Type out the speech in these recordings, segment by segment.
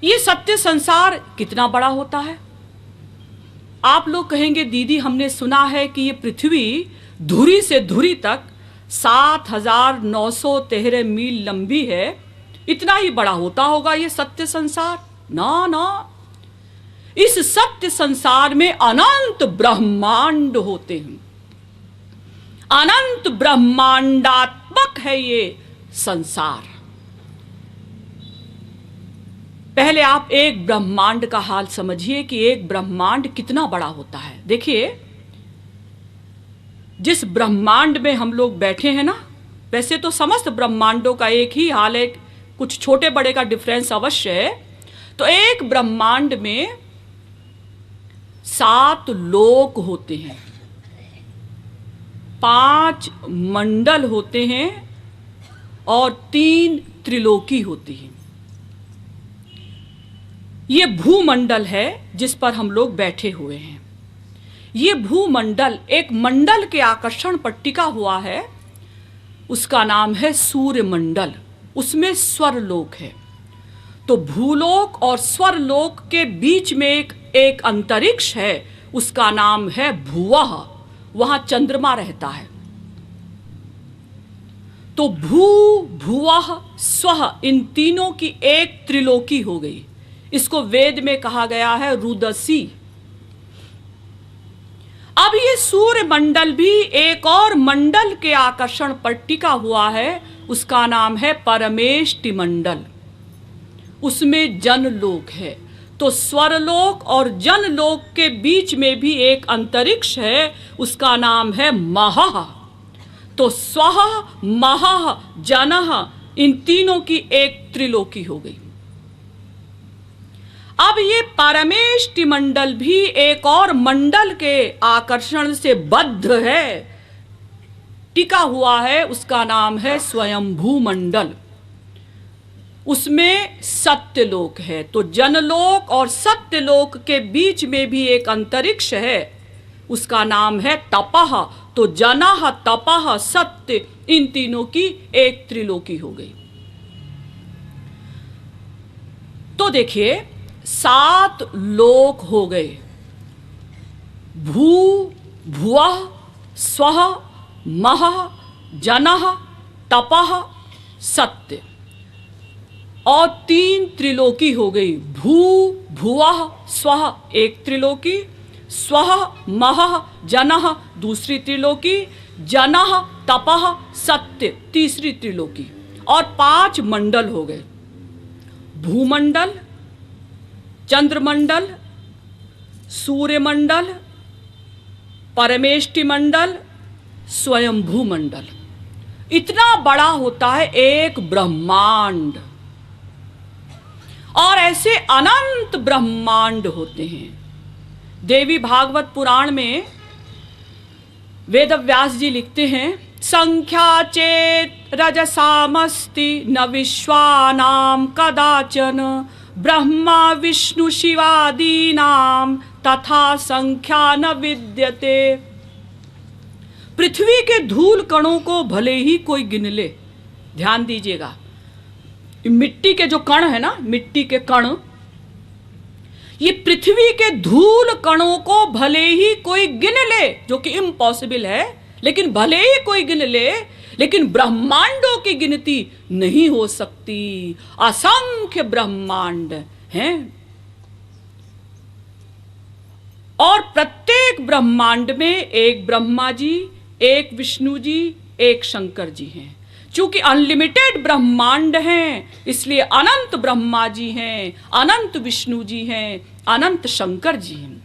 ये सत्य संसार कितना बड़ा होता है। आप लोग कहेंगे दीदी हमने सुना है कि ये पृथ्वी धुरी से धुरी तक 7,913 मील लंबी है, इतना ही बड़ा होता होगा ये सत्य संसार। ना ना, इस सत्य संसार में अनंत ब्रह्मांड होते हैं, अनंत ब्रह्मांडात्मक है ये संसार। पहले आप एक ब्रह्मांड का हाल समझिए कि एक ब्रह्मांड कितना बड़ा होता है। देखिए, जिस ब्रह्मांड में हम लोग बैठे हैं ना, वैसे तो समस्त ब्रह्मांडों का एक ही हाल है, कुछ छोटे बड़े का डिफरेंस अवश्य है। तो एक ब्रह्मांड में 7 लोक होते हैं, 5 मंडल होते हैं और 3 त्रिलोकी होती हैं। ये भूमंडल है जिस पर हम लोग बैठे हुए हैं। ये भूमंडल एक मंडल के आकर्षण पर टिका हुआ है, उसका नाम है सूर्यमंडल। उसमें स्वरलोक है। तो भूलोक और स्वरलोक के बीच में एक अंतरिक्ष है, उसका नाम है भुवः। वहां चंद्रमा रहता है। तो भू भुवः स्वः, इन तीनों की एक त्रिलोकी हो गई। इसको वेद में कहा गया है रुदसी। अब ये सूर्य मंडल भी एक और मंडल के आकर्षण पर टिका हुआ है, उसका नाम है परमेष्टि मंडल। उसमें जनलोक है। तो स्वरलोक और जनलोक के बीच में भी एक अंतरिक्ष है, उसका नाम है महः। तो स्वः महः जनः, इन तीनों की एक त्रिलोकी हो गई। अब ये परमेष्टि मंडल भी एक और मंडल के आकर्षण से बद्ध है, टिका हुआ है, उसका नाम है स्वयंभू मंडल। उसमें सत्यलोक है। तो जनलोक और सत्यलोक के बीच में भी एक अंतरिक्ष है, उसका नाम है तपः। तो जनः तपः सत्य, इन तीनों की एक त्रिलोकी हो गई। तो देखिए, 7 लोक हो गए, भू भुवः स्वः महः जनः तपः सत्य, और 3 त्रिलोकी हो गई। भू भुवः स्वः एक त्रिलोकी, स्वः महः जनः दूसरी त्रिलोकी, जनः तपः सत्य तीसरी त्रिलोकी, और 5 मंडल हो गए। भूमंडल, चंद्रमंडल, सूर्यमंडल, परमेष्टि मंडल, स्वयंभू मंडल। इतना बड़ा होता है एक ब्रह्मांड। और ऐसे अनंत ब्रह्मांड होते हैं। देवी भागवत पुराण में वेदव्यास जी लिखते हैं, संख्या चेत रजसामस्ति न विश्वानाम कदाचन ब्रह्मा विष्णु शिवादीनाम तथा संख्या न विद्यते। पृथ्वी के धूल कणों को भले ही कोई गिन ले, ध्यान दीजिएगा, मिट्टी के जो कण है ना, मिट्टी के कण, ये पृथ्वी के धूल कणों को भले ही कोई गिन ले, जो कि इम्पॉसिबल है, लेकिन भले ही कोई गिन ले, लेकिन ब्रह्मांडों की गिनती नहीं हो सकती। असंख्य ब्रह्मांड हैं, और प्रत्येक ब्रह्मांड में एक ब्रह्मा जी, एक विष्णु जी, एक शंकर जी हैं। चूंकि अनलिमिटेड ब्रह्मांड हैं, इसलिए अनंत ब्रह्मा जी हैं, अनंत विष्णु जी हैं, अनंत शंकर जी हैं।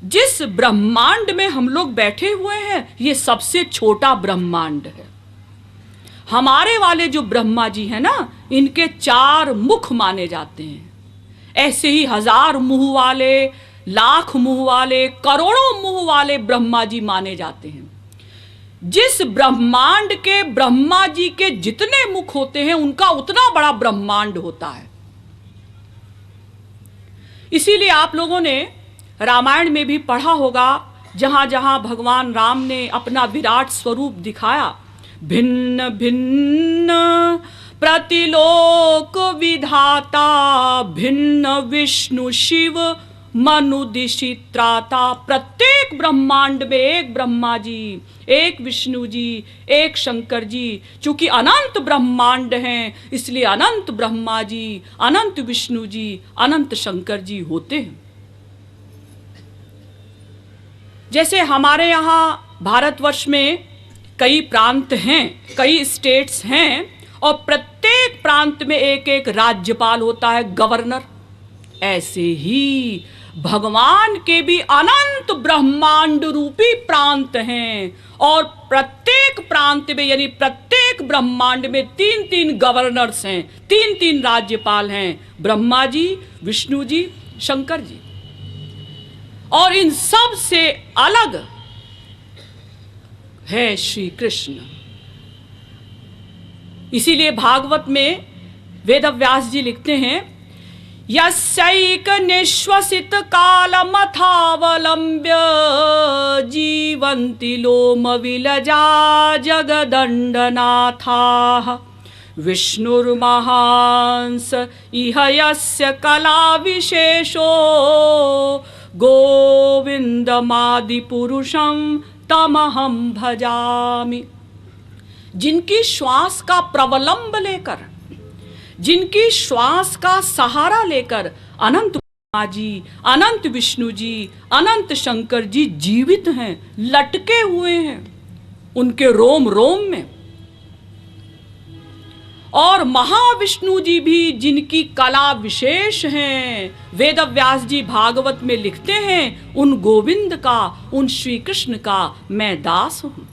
जिस ब्रह्मांड में हम लोग बैठे हुए हैं, ये सबसे छोटा ब्रह्मांड है। हमारे वाले जो ब्रह्मा जी हैं ना, इनके 4 मुख माने जाते हैं। ऐसे ही 1000 मुंह वाले, लाख मुंह वाले, करोड़ों मुंह वाले ब्रह्मा जी माने जाते हैं। जिस ब्रह्मांड के ब्रह्मा जी के जितने मुख होते हैं, उनका उतना बड़ा ब्रह्मांड होता है। इसीलिए आप लोगों ने रामायण में भी पढ़ा होगा, जहां जहां भगवान राम ने अपना विराट स्वरूप दिखाया, भिन्न भिन्न प्रतिलोक विधाता भिन्न विष्णु शिव मनुदिशि त्राता। प्रत्येक ब्रह्मांड में एक ब्रह्मा जी, एक विष्णु जी, एक शंकर जी। चूंकि अनंत ब्रह्मांड हैं, इसलिए अनंत ब्रह्मा जी, अनंत विष्णु जी, अनंत शंकर जी होते हैं। जैसे हमारे यहाँ भारतवर्ष में कई प्रांत हैं, कई स्टेट्स हैं, और प्रत्येक प्रांत में एक एक राज्यपाल होता है, गवर्नर। ऐसे ही भगवान के भी अनंत ब्रह्मांड रूपी प्रांत हैं, और प्रत्येक प्रांत में यानी प्रत्येक ब्रह्मांड में तीन तीन गवर्नर्स हैं, तीन तीन राज्यपाल हैं, ब्रह्मा जी, विष्णु जी, शंकर जी। और इन सब से अलग है श्री कृष्ण। इसीलिए भागवत में वेदव्यास जी लिखते हैं, यस्यैक निश्वसित कालमथावलंब्य जीवन्ति लोम विलजा जगदण्डनाथाः विष्णुर्महांस इह यस्य कला विशेषो गोविंदमादिपुरुषं तमहं भजामि। जिनकी श्वास का प्रवलंब लेकर, जिनकी श्वास का सहारा लेकर अनंत ब्रह्मा जी, अनंत विष्णु जी, अनंत शंकर जी जीवित हैं, लटके हुए हैं उनके रोम रोम में। और महाविष्णु जी भी जिनकी कला विशेष हैं, वेदव्यास जी भागवत में लिखते हैं, उन गोविंद का, उन श्री कृष्ण का मैं दास हूं।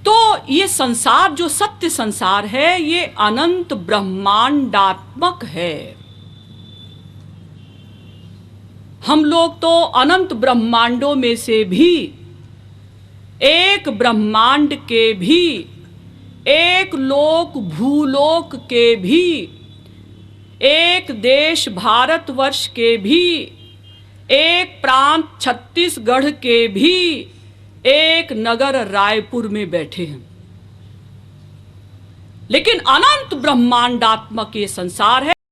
तो ये संसार जो सत्य संसार है, ये अनंत ब्रह्मांडात्मक है। हम लोग तो अनंत ब्रह्मांडों में से भी एक ब्रह्मांड के भी, एक लोक भूलोक के भी, एक देश भारतवर्ष के भी, एक प्रांत छत्तीसगढ़ के भी, एक नगर रायपुर में बैठे हैं। लेकिन अनंत ब्रह्मांडात्मक ये संसार है।